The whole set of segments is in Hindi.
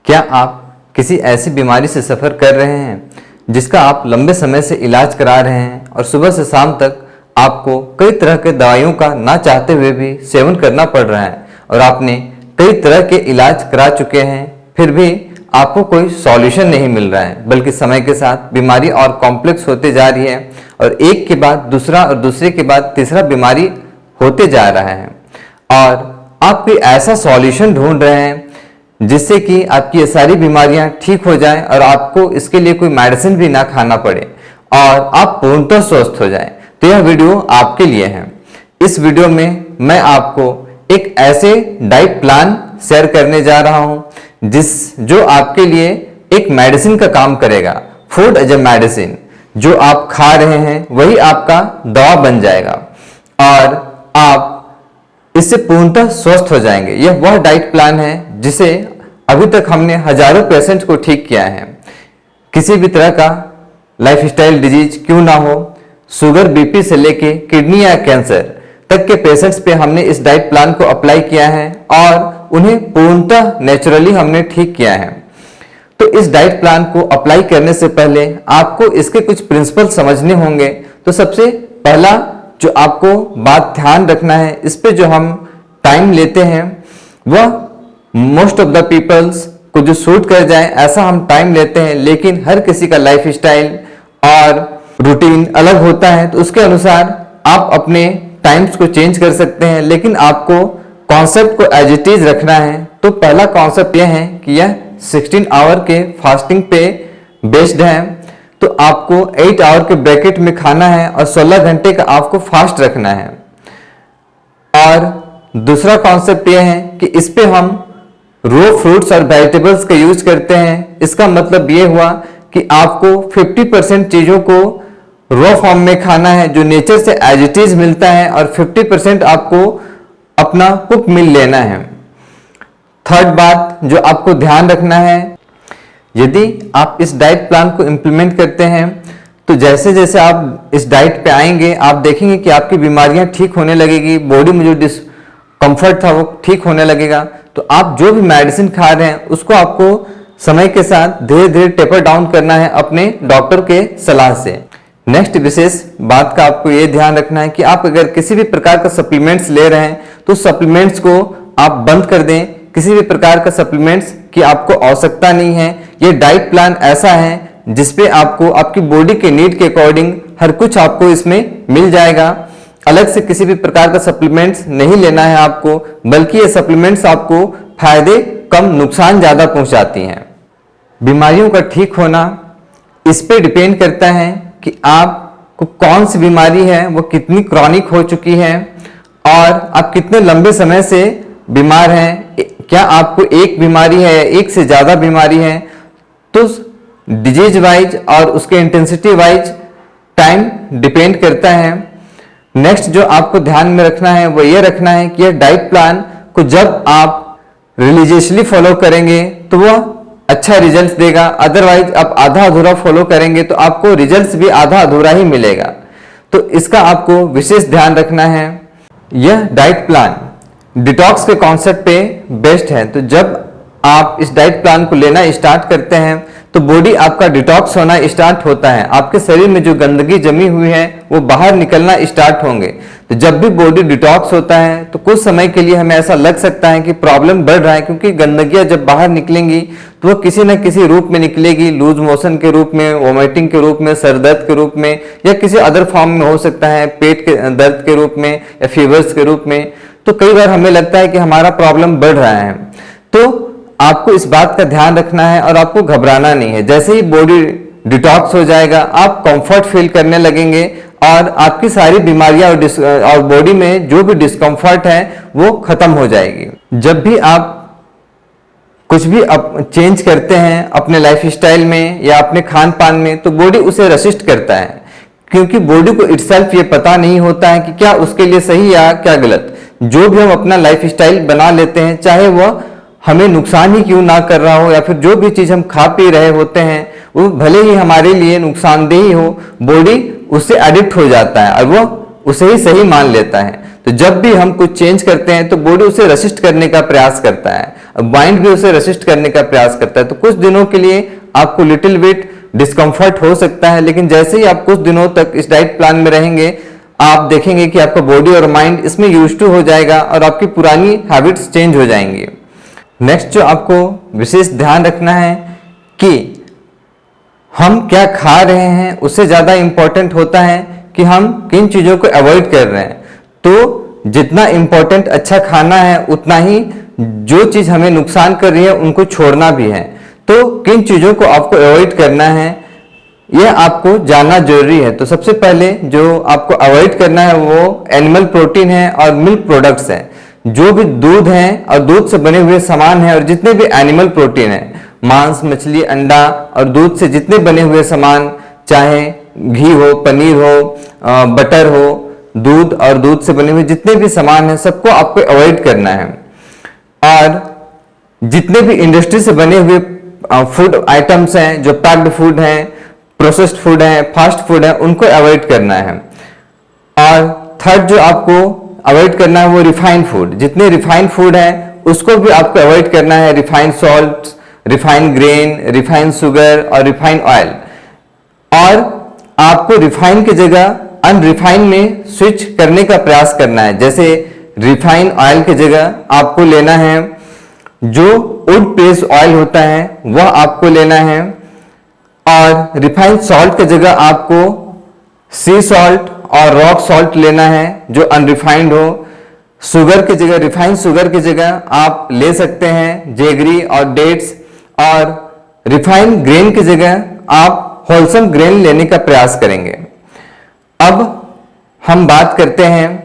क्या आप किसी ऐसी बीमारी से सफ़र कर रहे हैं जिसका आप लंबे समय से इलाज करा रहे हैं और सुबह से शाम तक आपको कई तरह के दवाइयों का ना चाहते हुए भी सेवन करना पड़ रहा है और आपने कई तरह के इलाज करा चुके हैं, फिर भी आपको कोई सॉल्यूशन नहीं मिल रहा है, बल्कि समय के साथ बीमारी और कॉम्प्लेक्स होते जा रही है और एक के बाद दूसरा और दूसरे के बाद तीसरा बीमारी होते जा रहा है और आप कोई ऐसा सॉल्यूशन ढूंढ रहे हैं जिससे कि आपकी ये सारी बीमारियां ठीक हो जाएं और आपको इसके लिए कोई मेडिसिन भी ना खाना पड़े और आप पूर्णतः स्वस्थ हो जाएं। तो यह वीडियो आपके लिए है। इस वीडियो में मैं आपको एक ऐसे डाइट प्लान शेयर करने जा रहा हूं जो आपके लिए एक मेडिसिन का काम करेगा। फूड एज ए मेडिसिन, जो आप खा रहे हैं वही आपका दवा बन जाएगा और आप इससे पूर्णतः स्वस्थ हो जाएंगे। यह वह डाइट प्लान है जिसे अभी तक हमने हजारों पेशेंट को ठीक किया है। किसी भी तरह का लाइफस्टाइल डिजीज क्यों ना हो, शुगर, बीपी से लेके किडनी या कैंसर तक के पेशेंट्स पे हमने इस डाइट प्लान को अप्लाई किया है और उन्हें पूर्णतः नेचुरली हमने ठीक किया है। तो इस डाइट प्लान को अप्लाई करने से पहले आपको इसके कुछ प्रिंसिपल समझने होंगे। तो सबसे पहला जो आपको बात ध्यान रखना है, इस पे जो हम टाइम लेते हैं वह मोस्ट ऑफ द पीपल्स को जो सूट कर जाए ऐसा हम टाइम लेते हैं, लेकिन हर किसी का लाइफ स्टाइल और रूटीन अलग होता है, तो उसके अनुसार आप अपने टाइम्स को चेंज कर सकते हैं, लेकिन आपको कॉन्सेप्ट को एज इट इज रखना है। तो पहला कॉन्सेप्ट यह है कि यह 16 आवर के फास्टिंग पे बेस्ड है। तो आपको 8 आवर के ब्रैकेट में खाना है और 16 घंटे का आपको फास्ट रखना है। और दूसरा कॉन्सेप्ट यह है कि इस पे हम रो फ्रूट्स और वेजिटेबल्स का यूज करते हैं। इसका मतलब ये हुआ कि आपको 50% चीजों को रॉ फॉर्म में खाना है जो नेचर से एज इट इज मिलता है और 50% आपको अपना कुक मील लेना है। थर्ड बात जो आपको ध्यान रखना है, यदि आप इस डाइट प्लान को इम्प्लीमेंट करते हैं तो जैसे जैसे आप इस डाइट पे आएंगे आप देखेंगे कि आपकी बीमारियां ठीक होने लगेगी, बॉडी में जो डिस्कम्फर्ट था वो ठीक होने लगेगा। तो आप जो भी मेडिसिन खा रहे हैं उसको आपको समय के साथ धीरे धीरे टेपर डाउन करना है अपने डॉक्टर के सलाह से। नेक्स्ट विशेष बात का आपको ये ध्यान रखना है कि आप अगर किसी भी प्रकार का सप्लीमेंट्स ले रहे हैं तो सप्लीमेंट्स को आप बंद कर दें। किसी भी प्रकार का सप्लीमेंट्स की आपको आवश्यकता नहीं है। ये डाइट प्लान ऐसा है जिसपे आपको आपकी बॉडी के नीड के अकॉर्डिंग हर कुछ आपको इसमें मिल जाएगा। अलग से किसी भी प्रकार का सप्लीमेंट्स नहीं लेना है आपको, बल्कि ये सप्लीमेंट्स आपको फायदे कम नुकसान ज्यादा पहुंचाती हैं। बीमारियों का ठीक होना इस पे डिपेंड करता है कि आपको कौन सी बीमारी है, वो कितनी क्रॉनिक हो चुकी है और आप कितने लंबे समय से बीमार हैं। क्या आपको एक बीमारी है, एक से ज्यादा बीमारी है, तो डिजीज वाइज और उसके इंटेंसिटी वाइज टाइम डिपेंड करता है। नेक्स्ट जो आपको ध्यान में रखना है वो ये रखना है कि यह डाइट प्लान को जब आप रिलीजियसली फॉलो करेंगे तो वह अच्छा रिजल्ट देगा, अदरवाइज आप आधा अधूरा फॉलो करेंगे तो आपको रिजल्ट्स भी आधा अधूरा ही मिलेगा। तो इसका आपको विशेष ध्यान रखना है। यह डाइट प्लान डिटॉक्स के कॉन्सेप्ट पे बेस्ड है। तो जब आप इस डाइट प्लान को लेना स्टार्ट करते हैं तो बॉडी आपका डिटॉक्स होना स्टार्ट होता है। आपके शरीर में जो गंदगी जमी हुई है वो बाहर निकलना स्टार्ट होंगे। तो जब भी बॉडी डिटॉक्स होता है तो कुछ समय के लिए हमें ऐसा लग सकता है कि प्रॉब्लम बढ़ रहा है, क्योंकि गंदगियां जब बाहर निकलेंगी तो वो किसी न किसी रूप में निकलेगी। लूज मोशन के रूप में, वोमिटिंग के रूप में, सर दर्द के रूप में या किसी अदर फॉर्म में हो सकता है, पेट के दर्द के रूप में या फीवर्स के रूप में। तो कई बार हमें लगता है कि हमारा प्रॉब्लम बढ़ रहा है। तो आपको इस बात का ध्यान रखना है और आपको घबराना नहीं है। जैसे ही बॉडी डिटॉक्स हो जाएगा आप कंफर्ट फील करने लगेंगे और आपकी सारी बीमारियां और बॉडी में जो भी डिस्कम्फर्ट है वो खत्म हो जाएगी। जब भी आप कुछ भी चेंज करते हैं अपने लाइफ स्टाइल में या अपने खान पान में तो बॉडी उसे रेसिस्ट करता है, क्योंकि बॉडी को इटसेल्फ ये पता नहीं होता है कि क्या उसके लिए सही या क्या गलत। जो भी हम अपना लाइफ स्टाइल बना लेते हैं, चाहे वह हमें नुकसान ही क्यों ना कर रहा हो या फिर जो भी चीज हम खा पी रहे होते हैं वो भले ही हमारे लिए नुकसानदेही हो, बॉडी उससे एडिक्ट हो जाता है और वो उसे ही सही मान लेता है। तो जब भी हम कुछ चेंज करते हैं तो बॉडी उसे रेसिस्ट करने का प्रयास करता है। माइंड भी उसे रेसिस्ट करने का प्रयास करता है। तो कुछ दिनों के लिए आपको लिटिल बिट डिस्कम्फर्ट हो सकता है, लेकिन जैसे ही आप कुछ दिनों तक इस डाइट प्लान में रहेंगे, आप देखेंगे कि आपका बॉडी और माइंड इसमें यूज टू हो जाएगा और आपकी पुरानी हैबिट्स चेंज हो जाएंगी। नेक्स्ट जो आपको विशेष ध्यान रखना है कि हम क्या खा रहे हैं, उससे ज़्यादा इम्पोर्टेंट होता है कि हम किन चीज़ों को अवॉइड कर रहे हैं। तो जितना इम्पोर्टेंट अच्छा खाना है, उतना ही जो चीज़ हमें नुकसान कर रही है उनको छोड़ना भी है। तो किन चीज़ों को आपको अवॉइड करना है, यह आपको जानना जरूरी है। तो सबसे पहले जो आपको अवॉइड करना है वो एनिमल प्रोटीन है और मिल्क प्रोडक्ट्स हैं। जो भी दूध हैं और दूध से बने हुए सामान हैं और जितने भी एनिमल प्रोटीन हैं, मांस, मछली, अंडा और दूध से जितने बने हुए सामान, चाहे घी हो, पनीर हो, बटर हो, दूध और दूध से बने हुए जितने भी सामान हैं, सबको आपको अवॉइड करना है। और जितने भी इंडस्ट्री से बने हुए फूड आइटम्स हैं, जो पैक्ड फूड हैं, प्रोसेस्ड फूड है, फास्ट फूड है, उनको अवॉइड करना है। और थर्ड जो आपको अवॉइड करना है वो रिफाइंड फूड। जितने रिफाइंड फूड है उसको भी आपको अवॉइड करना है। Refined salt, refined grain, refined sugar और रिफाइंड ऑयल। और आपको रिफाइंड की जगह अनरिफाइंड में स्विच करने का प्रयास करना है। जैसे रिफाइंड ऑयल की जगह आपको लेना है जो वुड बेस्ड ऑयल होता है, वह आपको लेना है। और रिफाइंड सॉल्ट की जगह आपको सी सॉल्ट और रॉक सॉल्ट लेना है जो अनरिफाइंड हो। शुगर की जगह, रिफाइंड शुगर की जगह आप ले सकते हैं जेगरी और डेट्स। और रिफाइंड ग्रेन की जगह आप होलसम ग्रेन लेने का प्रयास करेंगे। अब हम बात करते हैं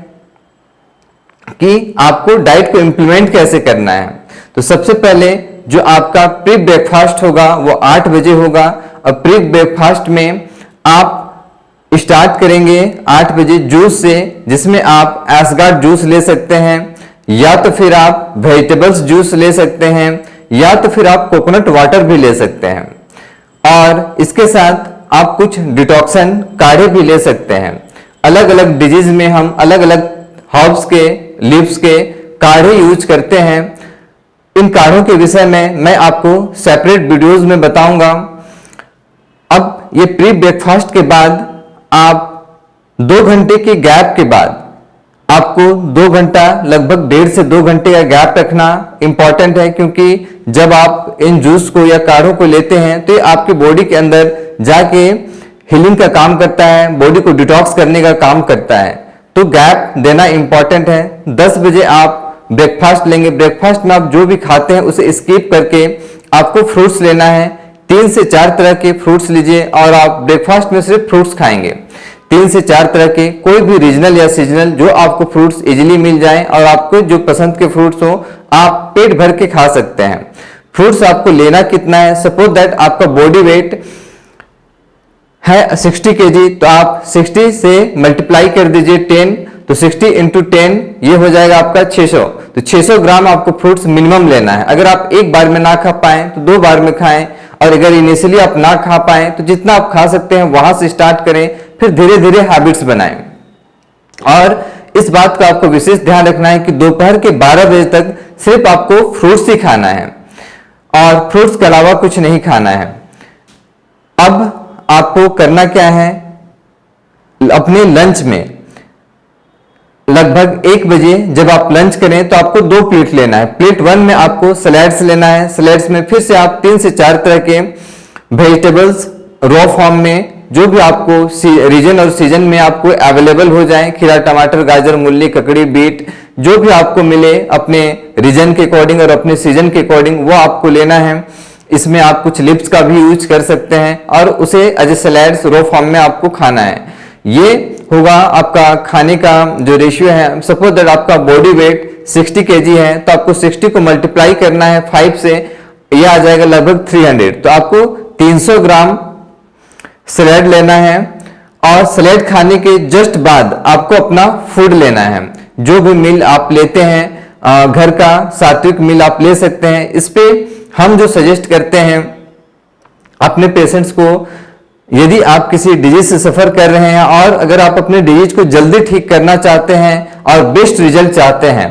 कि आपको डाइट को इंप्लीमेंट कैसे करना है। तो सबसे पहले जो आपका प्री ब्रेकफास्ट होगा वो 8 बजे होगा। और प्री ब्रेकफास्ट में आप स्टार्ट करेंगे 8 बजे जूस से, जिसमें आप एसगार्ड जूस ले सकते हैं, या तो फिर आप वेजिटेबल्स जूस ले सकते हैं, या तो फिर आप कोकोनट वाटर भी ले सकते हैं। और इसके साथ आप कुछ डिटॉक्सन काढ़े भी ले सकते हैं। अलग अलग डिजीज में हम अलग अलग हर्ब्स के, लीव्स के काढ़े यूज करते हैं। इन काढ़ों के विषय में मैं आपको सेपरेट वीडियोस में बताऊंगा। अब ये प्री ब्रेकफास्ट के बाद आप 2 घंटे के गैप के बाद आपको 2 घंटा, लगभग 1.5 से 2 घंटे का गैप रखना इंपॉर्टेंट है, क्योंकि जब आप इन जूस को या काढ़ों को लेते हैं तो ये आपकी बॉडी के अंदर जाके हीलिंग का काम करता है, बॉडी को डिटॉक्स करने का काम करता है। तो गैप देना इंपॉर्टेंट है। 10 बजे आप ब्रेकफास्ट लेंगे। ब्रेकफास्ट में आप जो भी खाते हैं उसे स्किप करके आपको फ्रूट्स लेना है। 3 से 4 तरह के फ्रूट्स लीजिए और आप ब्रेकफास्ट में सिर्फ फ्रूट्स खाएंगे। 3 से 4 तरह के, कोई भी रीजनल या सीजनल, जो आपको फ्रूट्स इजीली मिल जाए और आपको जो पसंद के फ्रूट्स हो, आप पेट भर के खा सकते हैं। फ्रूट्स आपको लेना कितना है, सपोज दैट आपका बॉडी वेट है 60 kg, तो आप 60 से मल्टीप्लाई कर दीजिए 10, तो 60 इंटू 10 ये हो जाएगा आपका 600। तो 600 ग्राम आपको फ्रूट्स मिनिमम लेना है। अगर आप एक बार में ना खा पाए तो 2 बार में खाएं, और अगर इनिशियली आप ना खा पाए तो जितना आप खा सकते हैं वहां से स्टार्ट करें, फिर धीरे धीरे हैबिट्स बनाएं। और इस बात का आपको विशेष ध्यान रखना है कि दोपहर के 12 बजे तक सिर्फ आपको फ्रूट्स ही खाना है और फ्रूट्स के अलावा कुछ नहीं खाना है। अब आपको करना क्या है, अपने लंच में लगभग 1 बजे जब आप लंच करें तो आपको 2 प्लेट लेना है। प्लेट 1 में आपको सलाड्स लेना है। सलाड्स में फिर से आप 3 से 4 तरह के वेजिटेबल्स रॉ फॉर्म में, जो भी आपको रीजन और सीजन में आपको अवेलेबल हो जाए, खीरा, टमाटर, गाजर, मूली, ककड़ी, बीट, जो भी आपको मिले अपने रीजन के अकॉर्डिंग और अपने सीजन के अकॉर्डिंग, वो आपको लेना है। इसमें आप कुछ लिप्स का भी यूज कर सकते हैं और उसे as a salads raw form में आपको खाना है। ये होगा आपका खाने का जो रेशियो है। सपोज दैट आपका बॉडी वेट 60 kg है, तो आपको 60 को मल्टीप्लाई करना है 5 से, ये आ जाएगा लगभग 300। तो आपको 300 ग्राम सलाद लेना है। और सलाद खाने के जस्ट बाद आपको अपना फूड लेना है। जो भी मील आप लेते हैं घर का सात्विक मील आप ले सकते हैं। इस पे हम जो सजेस्ट करते हैं अपने पेशेंट्स को, यदि आप किसी डिजीज से सफर कर रहे हैं और अगर आप अपने डिजीज को जल्दी ठीक करना चाहते हैं और बेस्ट रिजल्ट चाहते हैं,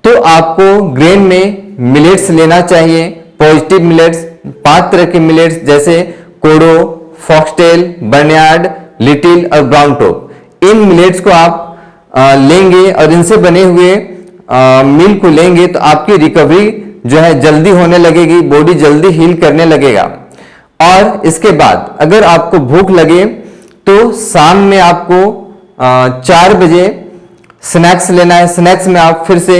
तो आपको ग्रेन में मिलेट्स लेना चाहिए, पॉजिटिव मिलेट्स, 5 तरह के मिलेट्स जैसे कोडो, फॉक्सटेल, बर्नयार्ड, लिटिल और ब्राउन टॉप। इन मिलेट्स को आप लेंगे और इनसे बने हुए मील को लेंगे तो आपकी रिकवरी जो है जल्दी होने लगेगी, बॉडी जल्दी हील करने लगेगा। और इसके बाद अगर आपको भूख लगे तो शाम में आपको 4 बजे स्नैक्स लेना है। स्नैक्स में आप फिर से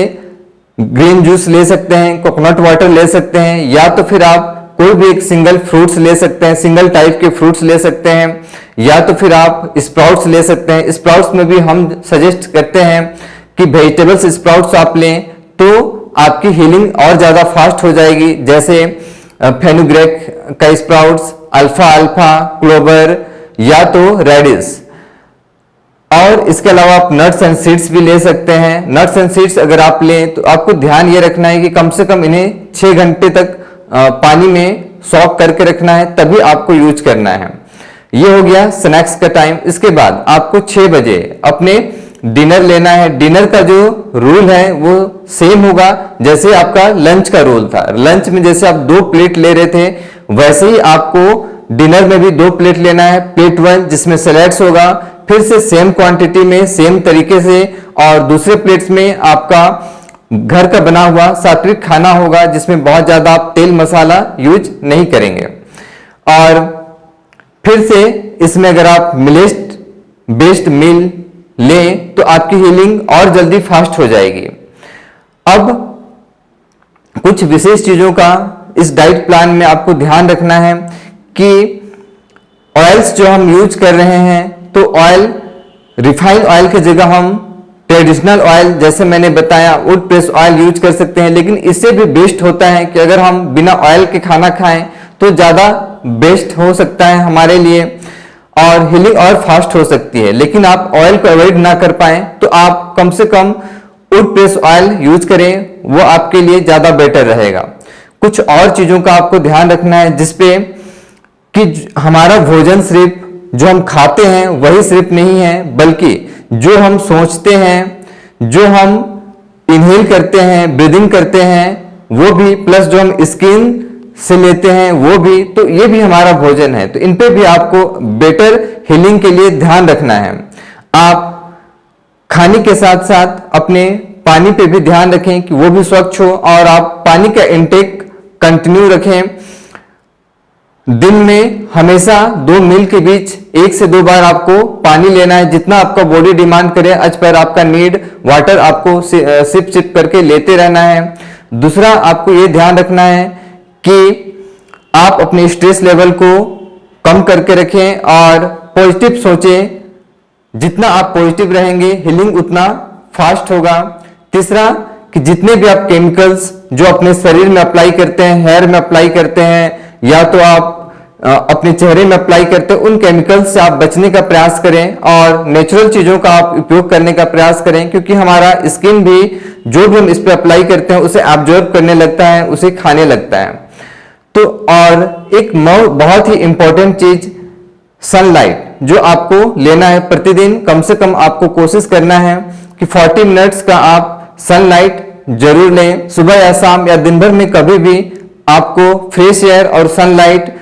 ग्रीन जूस ले सकते हैं, कोकोनट वाटर ले सकते हैं, या तो फिर आप कोई भी एक सिंगल फ्रूट्स ले सकते हैं, सिंगल टाइप के फ्रूट्स ले सकते हैं, या तो फिर आप स्प्राउट्स ले सकते हैं। स्प्राउट्स में भी हम सजेस्ट करते हैं कि वेजिटेबल्स स्प्राउट्स आप लें तो आपकी हीलिंग और ज्यादा फास्ट हो जाएगी, जैसे फेनुग्रेक का स्प्राउट्स, अल्फा अल्फा, क्लोवर या तो रेडिस। और इसके अलावा आप नट्स एंड सीड्स भी ले सकते हैं। नट्स एंड सीड्स अगर आप लें तो आपको ध्यान ये रखना है कि कम से कम इन्हें 6 घंटे तक पानी में सॉक करके रखना है, तभी आपको यूज करना है। ये हो गया स्नैक्स का टाइम। इसके बाद आपको 6 बजे अपने डिनर लेना है। डिनर का जो रूल है वो सेम होगा जैसे आपका लंच का रूल था। लंच में जैसे आप 2 प्लेट ले रहे थे वैसे ही आपको डिनर में भी 2 प्लेट लेना है। प्लेट 1 जिसमें सैलेड्स होगा, फिर से सेम क्वांटिटी में सेम तरीके से, और दूसरे प्लेट्स में आपका घर का बना हुआ सात्विक खाना होगा जिसमें बहुत ज्यादा आप तेल मसाला यूज नहीं करेंगे। और फिर से इसमें अगर आप मिलेट बेस्ड मील लें तो आपकी हीलिंग और जल्दी फास्ट हो जाएगी। अब कुछ विशेष चीजों का इस डाइट प्लान में आपको ध्यान रखना है कि ऑयल्स जो हम यूज कर रहे हैं तो ऑयल, रिफाइंड ऑयल की जगह हम ट्रेडिशनल ऑयल जैसे मैंने बताया वुड प्रेस ऑयल यूज कर सकते हैं। लेकिन इससे भी बेस्ट होता है कि अगर हम बिना ऑयल के खाना खाएं तो ज्यादा बेस्ट हो सकता है हमारे लिए और हीलिंग और फास्ट हो सकती है। लेकिन आप ऑयल को अवॉइड ना कर पाए तो आप कम से कम वुड प्रेस ऑयल यूज करें, वो आपके लिए ज्यादा बेटर रहेगा। कुछ और चीजों का आपको ध्यान रखना है जिसपे कि हमारा भोजन सिर्फ जो हम खाते हैं वही सिर्फ नहीं है, बल्कि जो हम सोचते हैं, जो हम इनहेल करते हैं, ब्रीदिंग करते हैं वो भी, प्लस जो हम स्किन से लेते हैं वो भी, तो ये भी हमारा भोजन है। तो इन पे भी आपको बेटर हीलिंग के लिए ध्यान रखना है। आप खाने के साथ साथ अपने पानी पे भी ध्यान रखें कि वो भी स्वच्छ हो और आप पानी का इंटेक कंटिन्यू रखें। दिन में हमेशा 2 मील के बीच 1 से 2 बार आपको पानी लेना है, जितना आपका बॉडी डिमांड करे एज पर आपका नीड वाटर आपको सिप सिप करके लेते रहना है। दूसरा आपको ये ध्यान रखना है कि आप अपने स्ट्रेस लेवल को कम करके रखें और पॉजिटिव सोचें। जितना आप पॉजिटिव रहेंगे हीलिंग उतना फास्ट होगा। तीसरा कि जितने भी आप केमिकल्स जो अपने शरीर में अप्लाई करते हैं, हेयर में अप्लाई करते हैं या तो आप अपने चेहरे में अप्लाई करते हैं, उन केमिकल्स से आप बचने का प्रयास करें और नेचुरल चीजों का आप उपयोग करने का प्रयास करें, क्योंकि हमारा स्किन भी जो भी हम इस पे अप्लाई करते हैं उसे एब्जॉर्ब करने लगता है, उसे खाने लगता है। तो और एक बहुत ही इंपॉर्टेंट चीज सनलाइट जो आपको लेना है। प्रतिदिन कम से कम आपको कोशिश करना है कि 40 मिनट्स का आप सनलाइट जरूर लें, सुबह या शाम या दिन भर में कभी भी आपको फ्रेश एयर और सनलाइट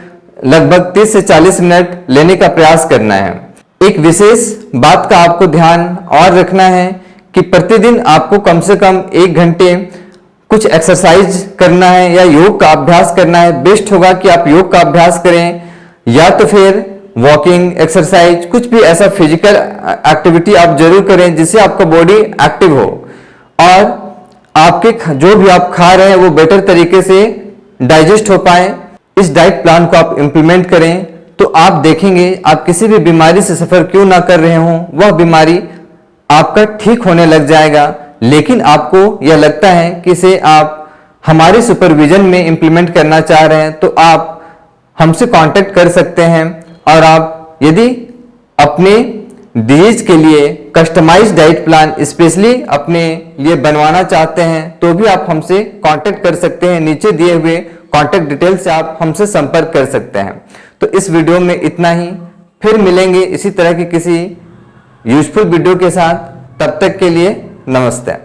लगभग 30 से 40 मिनट लेने का प्रयास करना है। एक विशेष बात का आपको ध्यान और रखना है कि प्रतिदिन आपको कम से कम 1 घंटे कुछ एक्सरसाइज करना है या योग का अभ्यास करना है। बेस्ट होगा कि आप योग का अभ्यास करें या तो फिर वॉकिंग एक्सरसाइज, कुछ भी ऐसा फिजिकल एक्टिविटी आप जरूर करें जिससे आपका बॉडी एक्टिव हो और आपके जो भी आप खा रहे हैं वो बेटर तरीके से डाइजेस्ट हो पाए। इस डाइट प्लान को आप इंप्लीमेंट करें तो आप देखेंगे आप किसी भी बीमारी से सफर क्यों ना कर रहे हो वह बीमारी आपका ठीक होने लग जाएगा। लेकिन आपको यह लगता है कि इसे आप हमारे सुपरविजन में इंप्लीमेंट करना चाह रहे हैं तो आप हमसे कांटेक्ट कर सकते हैं और आप यदि अपने डिजीज के लिए कस्टमाइज्ड डाइट प्लान स्पेशली अपने लिए बनवाना चाहते हैं तो भी आप हमसे कांटेक्ट कर सकते हैं। नीचे दिए हुए कांटेक्ट डिटेल से आप हमसे संपर्क कर सकते हैं। तो इस वीडियो में इतना ही, फिर मिलेंगे इसी तरह की किसी यूजफुल वीडियो के साथ। तब तक के लिए नमस्ते।